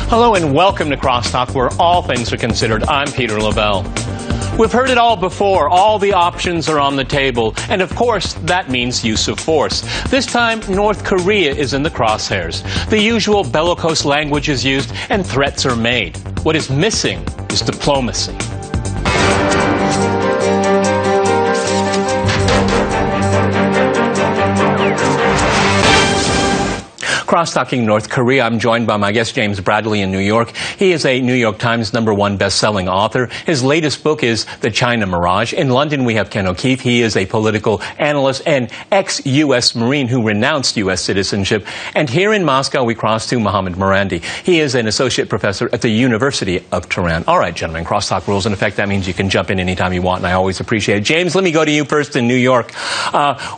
Hello and welcome to Crosstalk, where all things are considered. I'm Peter Lavelle. We've heard it all before. All the options are on the table. And of course, that means use of force. This time, North Korea is in the crosshairs. The usual bellicose language is used and threats are made. What is missing is diplomacy. Cross-talking North Korea, I'm joined by my guest James Bradley in New York. He is a New York Times #1 best-selling author. His latest book is The China Mirage. In London, we have Ken O'Keefe. He is a political analyst and ex-U.S. Marine who renounced U.S. citizenship. And here in Moscow, we cross to Mohammad Marandi. He is an associate professor at the University of Tehran. All right, gentlemen, crosstalk rules in effect. That means you can jump in anytime you want, and I always appreciate it. James, let me go to you first in New York.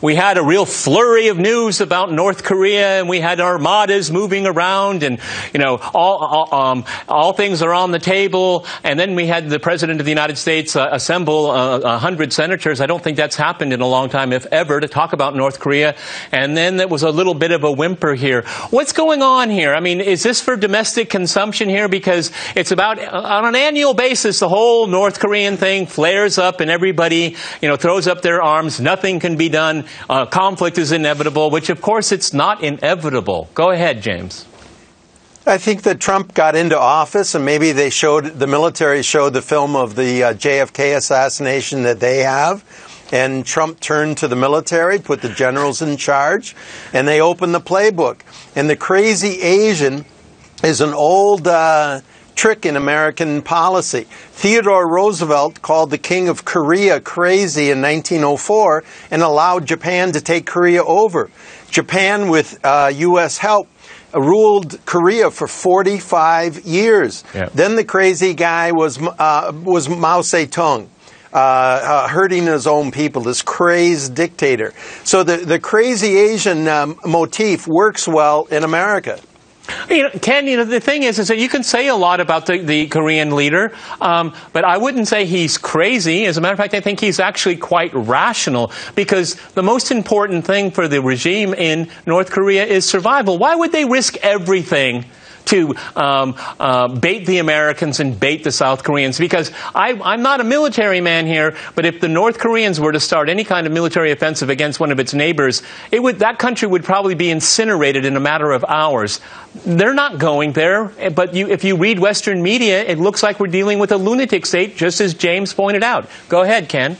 We had a real flurry of news about North Korea, and we had armadas moving around, and all things are on the table. And then we had the President of the United States assemble 100 senators. I don't think that's happened in a long time, if ever, to talk about North Korea. And then there was a little bit of a whimper here. What's going on here? I mean, is this for domestic consumption here? Because it's about, on an annual basis, the whole North Korean thing flares up and everybody, throws up their arms. Nothing can be done. Conflict is inevitable, which, of course, it's not inevitable. Go ahead, James. I think that Trump got into office, and maybe the military showed the film of the JFK assassination that they have, and Trump turned to the military, put the generals in charge, and they opened the playbook. And the crazy Asian is an old trick in American policy. Theodore Roosevelt called the King of Korea crazy in 1904 and allowed Japan to take Korea over. Japan, with U.S. help, ruled Korea for 45 years. Yeah. Then the crazy guy was Mao Zedong, hurting his own people, this crazed dictator. So the crazy Asian motif works well in America. Ken, the thing is that you can say a lot about the Korean leader, but I wouldn't say he's crazy. As a matter of fact, I think he's actually quite rational, because the most important thing for the regime in North Korea is survival. Why would they risk everything to bait the Americans and bait the South Koreans? Because I'm not a military man here, but if the North Koreans were to start any kind of military offensive against one of its neighbors, that country would probably be incinerated in a matter of hours. They're not going there, but if you read Western media, it looks like we're dealing with a lunatic state, just as James pointed out. Go ahead, Ken.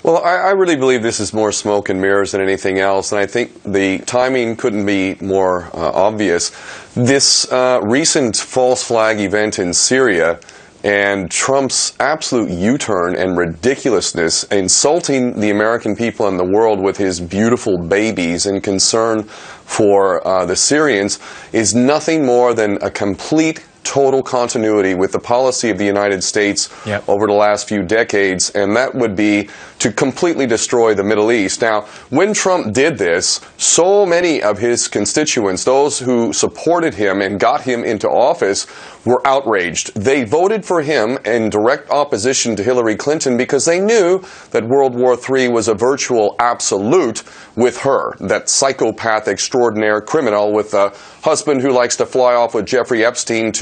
Well, I really believe this is more smoke and mirrors than anything else, and I think the timing couldn't be more obvious. This recent false flag event in Syria and Trump's absolute U-turn and ridiculousness, insulting the American people and the world with his beautiful babies and concern for the Syrians, is nothing more than a complete total continuity with the policy of the United States over the last few decades, and that would be to completely destroy the Middle East. Now, when Trump did this, so many of his constituents, those who supported him and got him into office, were outraged. They voted for him in direct opposition to Hillary Clinton because they knew that World War III was a virtual absolute with her, that psychopath extraordinaire criminal with a husband who likes to fly off with Jeffrey Epstein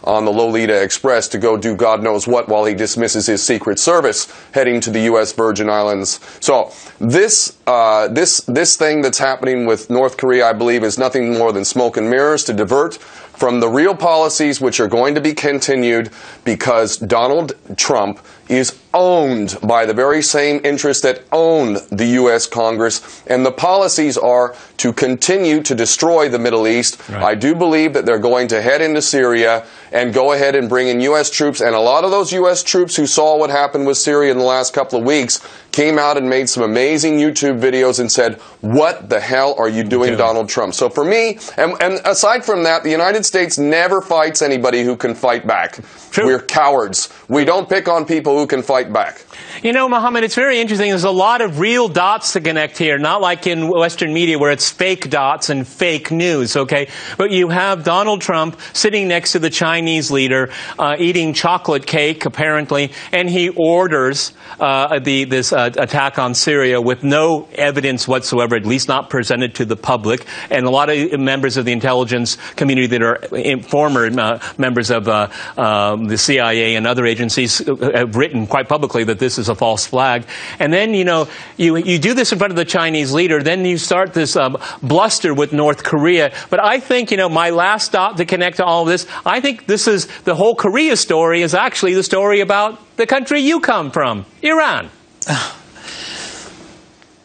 on the Lolita Express to go do God knows what while he dismisses his Secret Service heading to the U.S. Virgin Islands. So this thing that's happening with North Korea, I believe, is nothing more than smoke and mirrors to divert from the real policies which are going to be continued, because Donald Trump is owned by the very same interests that own the U.S. Congress, and the policies are to continue to destroy the Middle East. Right. I do believe that they're going to head into Syria and go ahead and bring in U.S. troops, and a lot of those U.S. troops who saw what happened with Syria in the last couple of weeks came out and made some amazing YouTube videos and said, "What the hell are you doing, Donald Trump?" So for me, and aside from that, the United States never fights anybody who can fight back. True. We're cowards. We don't pick on people who can fight back. You know, Mohammed, it's very interesting. There's a lot of real dots to connect here, not like in Western media where it's fake dots and fake news, okay? But you have Donald Trump sitting next to the Chinese leader, eating chocolate cake, apparently, and he orders this attack on Syria with no evidence whatsoever, at least not presented to the public. And a lot of members of the intelligence community that are former members of the CIA and other agencies have written quite publicly that this is a false flag. And then, you know, you do this in front of the Chinese leader, then you start this bluster with North Korea. But I think, you know, my last dot to connect to all of this, I think this is the whole Korea story is actually the story about the country you come from, Iran.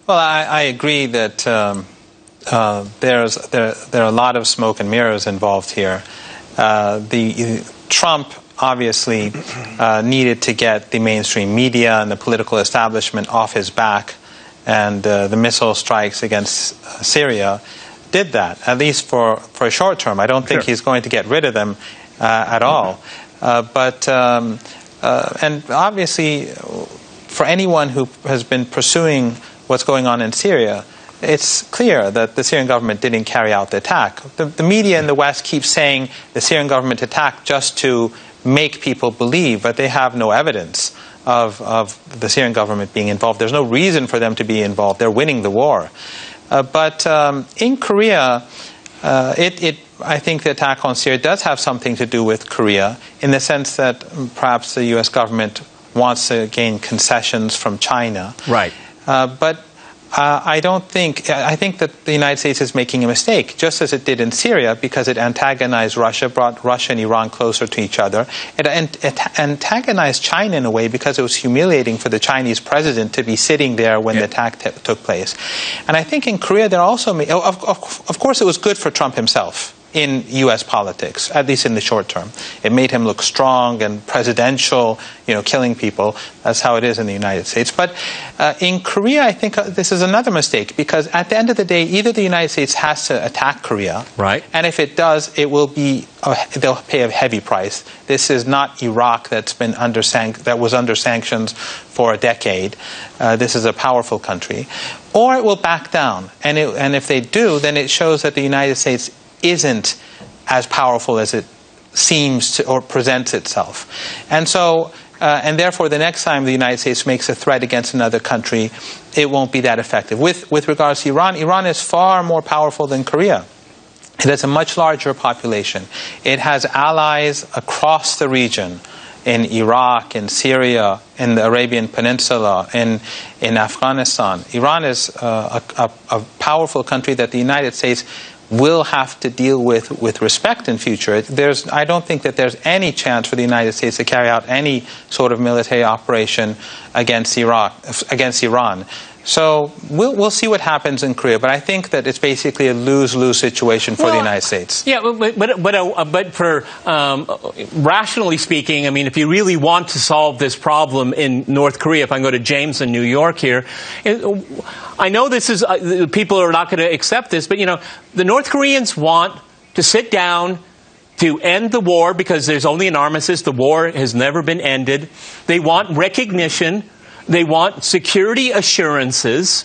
Well, I agree that there are a lot of smoke and mirrors involved here. Trump obviously needed to get the mainstream media and the political establishment off his back, and the missile strikes against Syria did that, at least for a short term. I don't think he's going to get rid of them at all. And obviously, for anyone who has been pursuing what's going on in Syria, it's clear that the Syrian government didn't carry out the attack. The media in the West keeps saying the Syrian government attacked just to make people believe, but they have no evidence of the Syrian government being involved. There's no reason for them to be involved. They're winning the war. But in Korea, I think the attack on Syria does have something to do with Korea, in the sense that perhaps the U.S. government wants to gain concessions from China. Right. But I think that the United States is making a mistake, just as it did in Syria, because it antagonized Russia, brought Russia and Iran closer to each other. It antagonized China in a way because it was humiliating for the Chinese president to be sitting there when the attack took place. And I think in Korea, there also, of course, it was good for Trump himself in U.S. politics, at least in the short term. It made him look strong and presidential, you know, killing people. That's how it is in the United States. But in Korea, I think this is another mistake, because at the end of the day, either the United States has to attack Korea, right, and if it does, it will be they'll pay a heavy price. This is not Iraq that was under sanctions for a decade. This is a powerful country, or it will back down. And if they do, then it shows that the United States isn't as powerful as it seems to or presents itself. And so, and therefore, the next time the United States makes a threat against another country, it won't be that effective. With regards to Iran, Iran is far more powerful than Korea. It has a much larger population. It has allies across the region, in Iraq, in Syria, in the Arabian Peninsula, in Afghanistan. Iran is a powerful country that the United States will have to deal with respect in future. I don't think that there's any chance for the United States to carry out any sort of military operation against Iran. So we'll see what happens in Korea, but I think that it's basically a lose-lose situation for the United States. Yeah, but for rationally speaking, I mean, if you really want to solve this problem in North Korea, if I can go to James in New York here, I know this is people are not going to accept this, but you know, the North Koreans want to sit down to end the war because there's only an armistice. The war has never been ended. They want recognition. They want security assurances,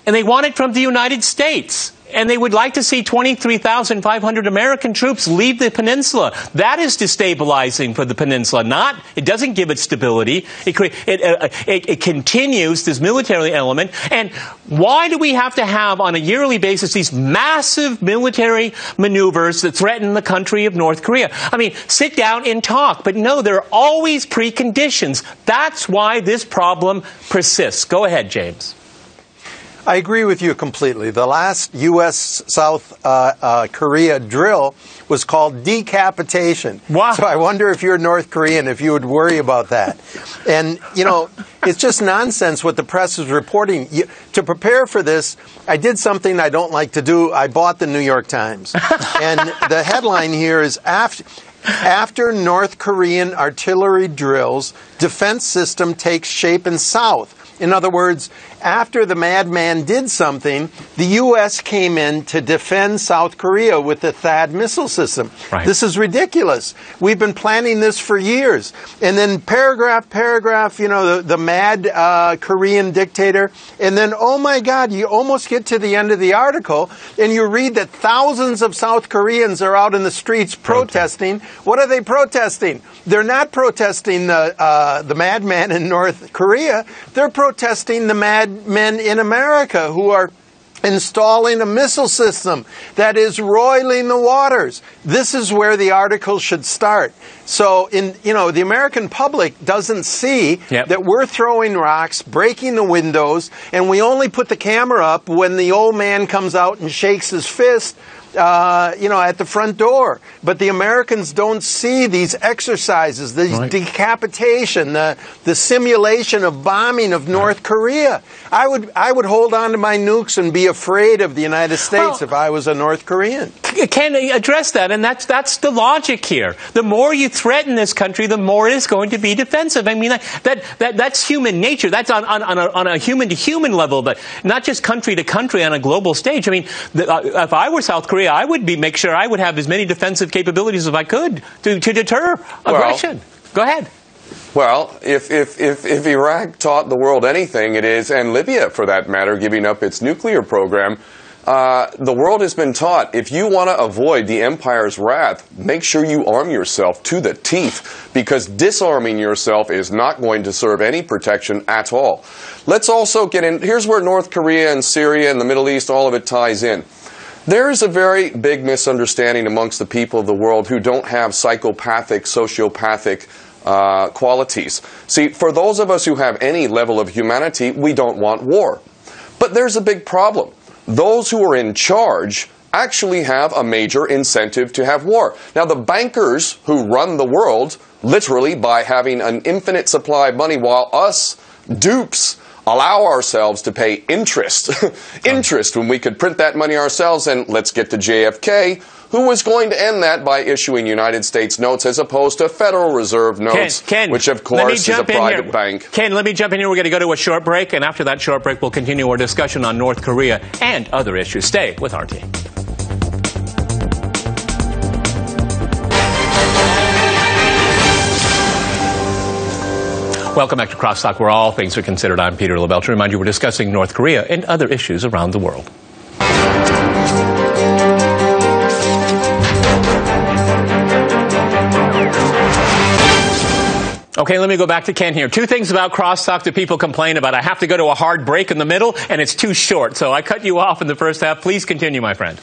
and they want it from the United States. And they would like to see 23,500 American troops leave the peninsula. That is destabilizing for the peninsula. It doesn't give it stability. It continues this military element. And why do we have to have, on a yearly basis, these massive military maneuvers that threaten the country of North Korea? I mean, sit down and talk. But no, there are always preconditions. That's why this problem persists. Go ahead, James. I agree with you completely. The last U.S. South Korea drill was called decapitation. Wow. So I wonder if you're North Korean, if you would worry about that. And, you know, it's just nonsense what the press is reporting. To prepare for this, I did something I don't like to do. I bought the New York Times. And the headline here is, After North Korean artillery drills, defense system takes shape in South. In other words, after the madman did something, the U.S. came in to defend South Korea with the THAAD missile system. Right. This is ridiculous. We've been planning this for years. And then paragraph, the mad Korean dictator. And then, oh my God, you almost get to the end of the article and you read that thousands of South Koreans are out in the streets protesting. What are they protesting? They're not protesting the madman in North Korea. They're protesting the madmen in America who are installing a missile system that is roiling the waters. This is where the article should start. So, the American public doesn't see that we're throwing rocks, breaking the windows, and we only put the camera up when the old man comes out and shakes his fist at the front door. But the Americans don't see these exercises, the decapitation, the simulation of bombing of North Korea. I would hold on to my nukes and be afraid of the United States if I was a North Korean. Can address that, and that's the logic here. The more you threaten this country, the more it is going to be defensive. I mean, that's human nature. That's on a human-to-human level, but not just country to country on a global stage. I mean, if I were South Korea, I would make sure I would have as many defensive capabilities as I could to deter aggression. Go ahead. Well, if Iraq taught the world anything, it is, and Libya for that matter, giving up its nuclear program, the world has been taught, if you want to avoid the empire's wrath, make sure you arm yourself to the teeth, because disarming yourself is not going to serve any protection at all. Let's also get in, here's where North Korea and Syria and the Middle East, all of it ties in. There is a very big misunderstanding amongst the people of the world who don't have psychopathic, sociopathic qualities. See, for those of us who have any level of humanity, we don't want war. But there's a big problem. Those who are in charge actually have a major incentive to have war. Now, the bankers who run the world, literally by having an infinite supply of money, while us dupes allow ourselves to pay interest. Interest when we could print that money ourselves. And let's get to JFK, who was going to end that by issuing United States notes as opposed to Federal Reserve notes, which of course is a private bank. Ken, let me jump in here. We're going to go to a short break. And after that short break, we'll continue our discussion on North Korea and other issues. Stay with RT. Welcome back to Crosstalk, where all things are considered. I'm Peter LaBelle. To remind you, we're discussing North Korea and other issues around the world. Okay, let me go back to Ken here. Two things about Crosstalk that people complain about. I have to go to a hard break in the middle, and it's too short. So I cut you off in the first half. Please continue, my friend.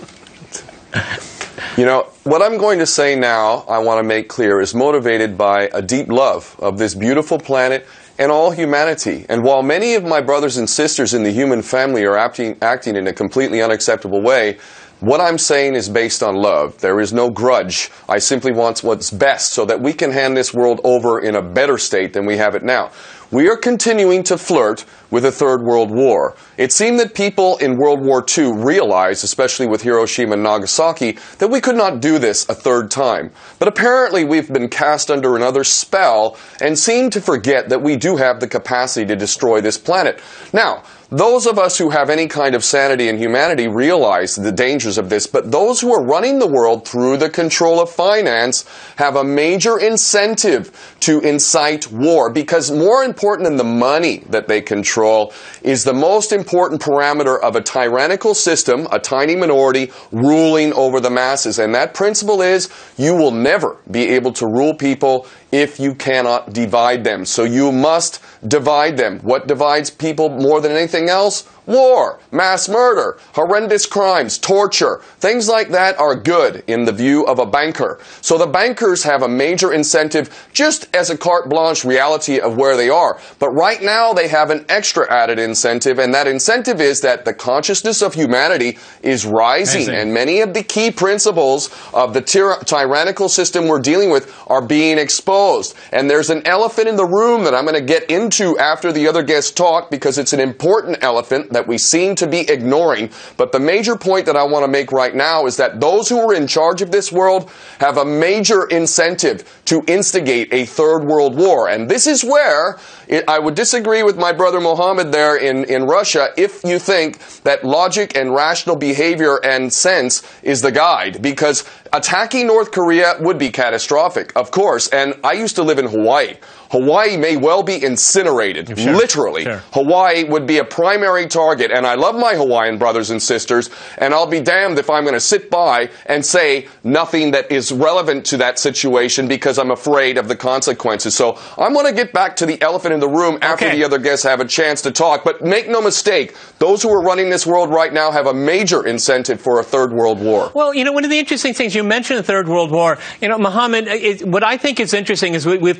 You know, what I'm going to say now, I want to make clear, is motivated by a deep love of this beautiful planet and all humanity. And while many of my brothers and sisters in the human family are acting in a completely unacceptable way, what I'm saying is based on love. There is no grudge. I simply want what's best so that we can hand this world over in a better state than we have it now. We are continuing to flirt with a third world war. It seemed that people in World War II realized, especially with Hiroshima and Nagasaki, that we could not do this a third time. But apparently we've been cast under another spell and seem to forget that we do have the capacity to destroy this planet. Now, those of us who have any kind of sanity and humanity realize the dangers of this, but those who are running the world through the control of finance have a major incentive to incite war, because more important than the money that they control is the most important parameter of a tyrannical system, a tiny minority ruling over the masses. And that principle is you will never be able to rule people if you cannot divide them. So you must divide them. What divides people more than anything else? War, mass murder, horrendous crimes, torture. Things like that are good in the view of a banker. So the bankers have a major incentive just as a carte blanche reality of where they are. But right now they have an extra added incentive, and that incentive is that the consciousness of humanity is rising. And many of the key principles of the tyrannical system we're dealing with are being exposed. And there's an elephant in the room that I'm going to get into after the other guests talk, because it's an important elephant that we seem to be ignoring. But the major point that I want to make right now is that those who are in charge of this world have a major incentive to instigate a third world war. And this is where I would disagree with my brother Mohammed there in Russia if you think that logic and rational behavior and sense is the guide, because attacking North Korea would be catastrophic, of course. And I used to live in Hawaii. Hawaii may well be incinerated, literally. Sure. Hawaii would be a primary target, and I love my Hawaiian brothers and sisters, and I'll be damned if I'm going to sit by and say nothing that is relevant to that situation because I'm afraid of the consequences. So I'm going to get back to the elephant in the room after the other guests have a chance to talk. But make no mistake, those who are running this world right now have a major incentive for a third world war. Well, you know, one of the interesting things, you mentioned the third world war. You know, Mohammed, what I think is interesting is we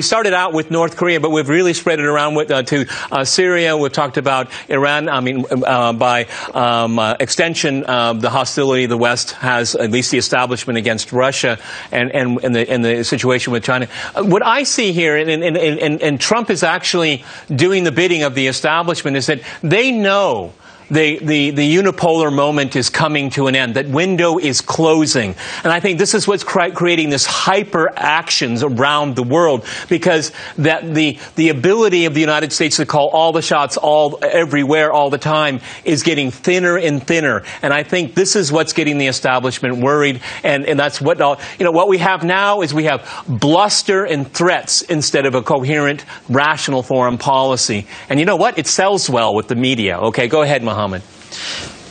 started out with North Korea, but we've really spread it around to Syria. We've talked about Iran. I mean, by extension, the hostility of the West has, at least the establishment, against Russia and the situation with China. What I see here, and Trump is actually doing the bidding of the establishment, is that they know the unipolar moment is coming to an end. That window is closing. And I think this is what's creating this hyper actions around the world, because that the ability of the United States to call all the shots everywhere all the time is getting thinner and thinner. And I think this is what's getting the establishment worried. And that's what we have now is we have bluster and threats instead of a coherent, rational foreign policy. And you know what? It sells well with the media. Okay, go ahead, Mohammed.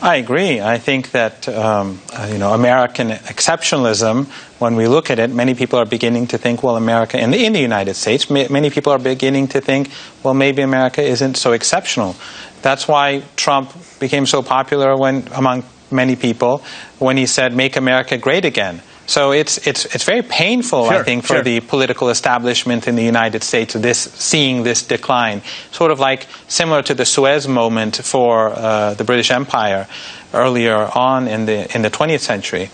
I agree. I think that American exceptionalism, when we look at it, many people are beginning to think, well, America in the United States, many people are beginning to think, well, maybe America isn't so exceptional. That's why Trump became so popular among many people when he said, "Make America great again." So it's very painful, I think, for the political establishment in the United States, seeing this decline, sort of like similar to the Suez moment for the British Empire earlier on in the 20th century.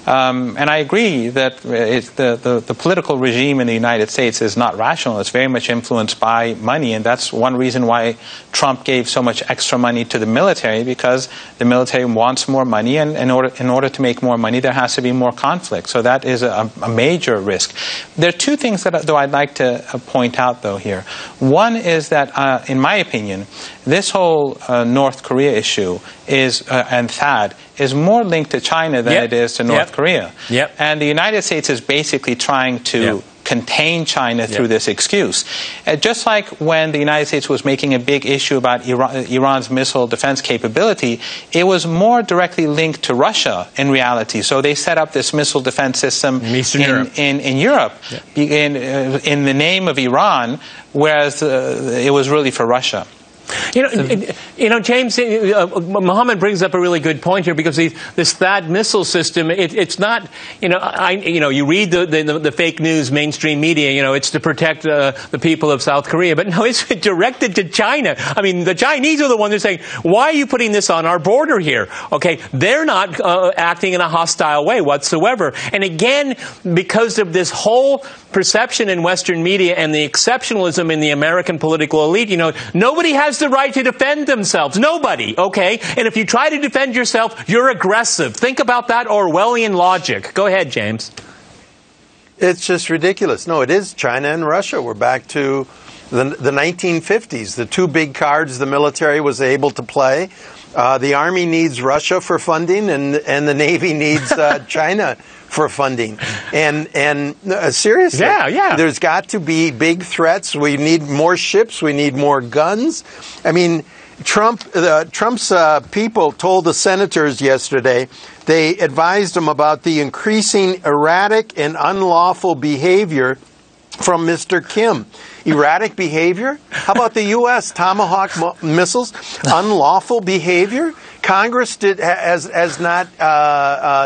And I agree that the political regime in the United States is not rational. It's very much influenced by money, and that's one reason why Trump gave so much extra money to the military, because the military wants more money, and in order to make more money, there has to be more conflict. So that is a major risk. There are two things that I'd like to point out, though, here. One is that, in my opinion, this whole North Korea issue and THAAD is more linked to China than it is to North Korea. And the United States is basically trying to contain China through this excuse. Just like when the United States was making a big issue about Iran's missile defense capability, it was more directly linked to Russia in reality. So they set up this missile defense system in Europe in the name of Iran, whereas it was really for Russia. James, Mohammed brings up a really good point here, because this THAAD missile system, it's not, you read the fake news mainstream media, it's to protect the people of South Korea, but no, it's directed to China. I mean, the Chinese are the ones who are saying, why are you putting this on our border here? Okay, they're not acting in a hostile way whatsoever. And again, because of this whole perception in Western media and the exceptionalism in the American political elite, nobody has the right to defend themselves. Nobody, okay? And if you try to defend yourself, you're aggressive. Think about that Orwellian logic. Go ahead, James. It's just ridiculous. No, it is China and Russia. We're back to the 1950s, the two big cards the military was able to play. The Army needs Russia for funding, and the Navy needs China for funding. And seriously, there's got to be big threats. We need more ships. We need more guns. I mean, Trump's people told the senators yesterday, they advised them about the increasing erratic and unlawful behavior from Mr. Kim. Erratic behavior? How about the U.S. Tomahawk missiles? Unlawful behavior? Congress has not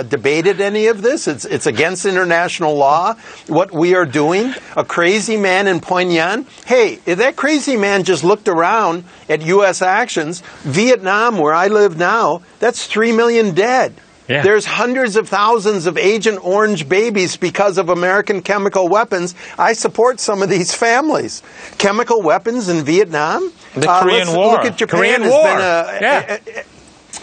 debated any of this. It's against international law, what we are doing. A crazy man in Pyongyang. Hey, if that crazy man just looked around at U.S. actions, Vietnam, where I live now, that's 3 million dead. Yeah. There's hundreds of thousands of Agent Orange babies because of American chemical weapons. I support some of these families. Chemical weapons in Vietnam. The Korean War. Look at Japan. Korean has War. been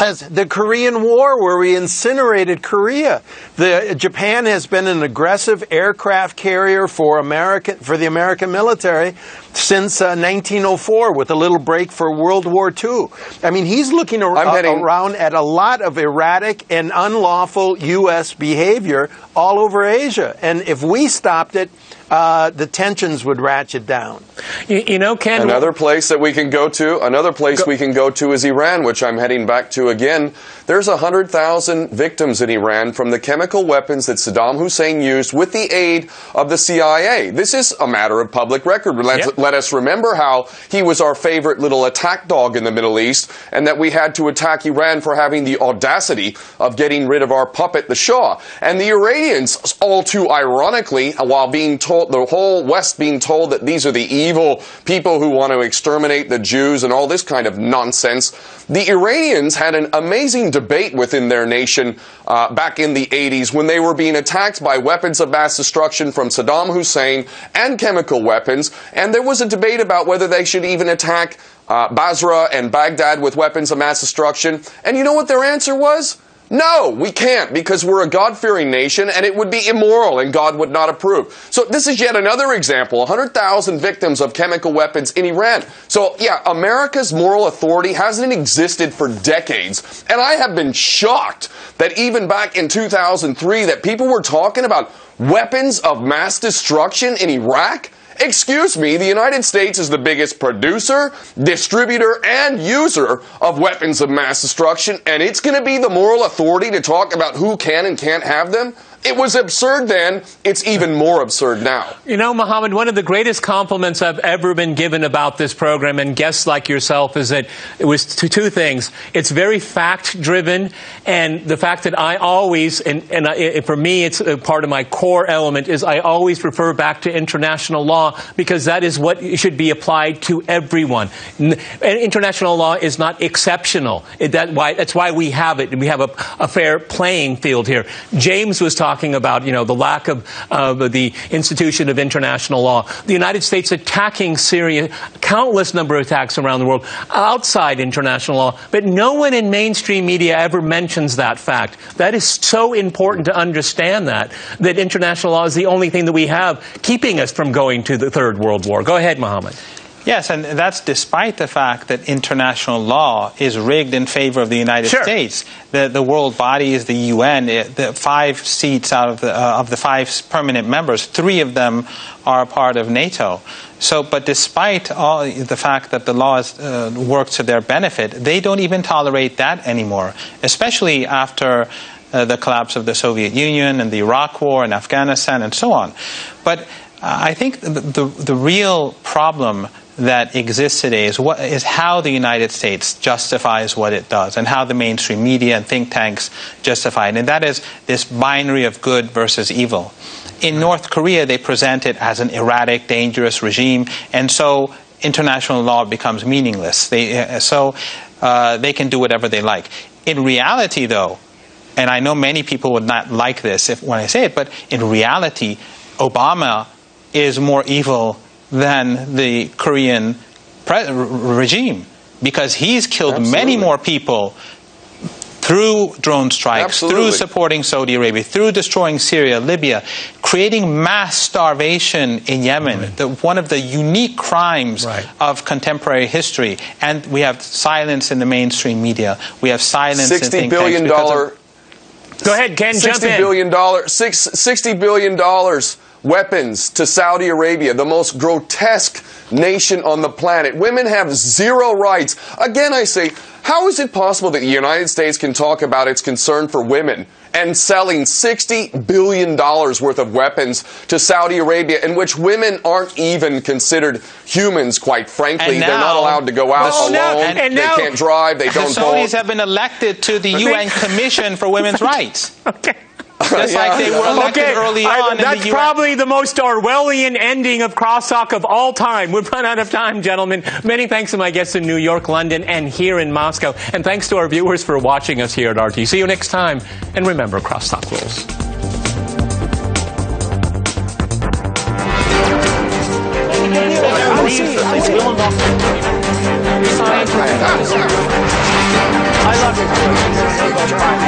as the Korean War, where we incinerated Korea. Japan has been an aggressive aircraft carrier for the American military since 1904, with a little break for World War II. I mean, he's looking around at a lot of erratic and unlawful U.S. behavior all over Asia. And if we stopped it, the tensions would ratchet down. You know, Ken, another place we can go to is Iran, which I'm heading back to again. There's 100,000 victims in Iran from the chemical weapons that Saddam Hussein used with the aid of the CIA. This is a matter of public record. Let us remember how he was our favorite little attack dog in the Middle East, and that we had to attack Iran for having the audacity of getting rid of our puppet, the Shah. And the Iranians, all too ironically, while being told, the whole West being told that these are the evil people who want to exterminate the Jews and all this kind of nonsense, the Iranians had an amazing debate within their nation back in the 80s when they were being attacked by weapons of mass destruction from Saddam Hussein and chemical weapons. And there was a debate about whether they should even attack Basra and Baghdad with weapons of mass destruction. And you know what their answer was? No, we can't, because we're a God-fearing nation and it would be immoral and God would not approve. So this is yet another example, 100,000 victims of chemical weapons in Iran. So yeah, America's moral authority hasn't existed for decades. And I have been shocked that even back in 2003 that people were talking about weapons of mass destruction in Iraq. Excuse me, the United States is the biggest producer, distributor, and user of weapons of mass destruction, and it's going to be the moral authority to talk about who can and can't have them? It was absurd then. It's even more absurd now. You know, Mohammed, one of the greatest compliments I've ever been given about this program and guests like yourself is that it was two things. It's very fact-driven, and the fact that I always, and for me, it's a part of my core element, is I always refer back to international law because that is what should be applied to everyone. And international law is not exceptional. That's why we have it. We have a fair playing field here. James was talking about, you know, the lack of the institution of international law. The United States attacking Syria, countless number of attacks around the world outside international law, but no one in mainstream media ever mentions that fact. That is so important to understand that international law is the only thing that we have keeping us from going to the Third World War. Go ahead, Mohammed. Yes, and that's despite the fact that international law is rigged in favor of the United States. The world body is the UN. The 5 seats out of the 5 permanent members, 3 of them are a part of NATO. So, but despite all the fact that the laws work to their benefit, they don't even tolerate that anymore, especially after the collapse of the Soviet Union and the Iraq War and Afghanistan and so on. But I think the real problem that exists today is how the United States justifies what it does and how the mainstream media and think tanks justify it. And that is this binary of good versus evil. In North Korea, they present it as an erratic, dangerous regime, and so international law becomes meaningless. They can do whatever they like. In reality, though, and I know many people would not like this when I say it, but in reality, Obama is more evil than the Korean regime, because he's killed many more people through drone strikes, through supporting Saudi Arabia, through destroying Syria, Libya, creating mass starvation in Yemen, one of the unique crimes of contemporary history. And we have silence in the mainstream media. We have silence in think tanks. Go ahead, Ken, jump in. $60 billion weapons to Saudi Arabia, the most grotesque nation on the planet. Women have 0 rights. Again, I say, how is it possible that the United States can talk about its concern for women and selling $60 billion worth of weapons to Saudi Arabia, in which women aren't even considered humans, quite frankly? They're not allowed to go out alone. They can't drive. They don't vote. The Saudis have been elected to the UN Commission for Women's Rights. Okay. Just like they were elected early on in the That's US. probably the most Orwellian ending of crosstalk of all time. We've run out of time, gentlemen. Many thanks to my guests in New York, London, and here in Moscow. And thanks to our viewers for watching us here at RT. See you next time. And remember, crosstalk rules. I love it.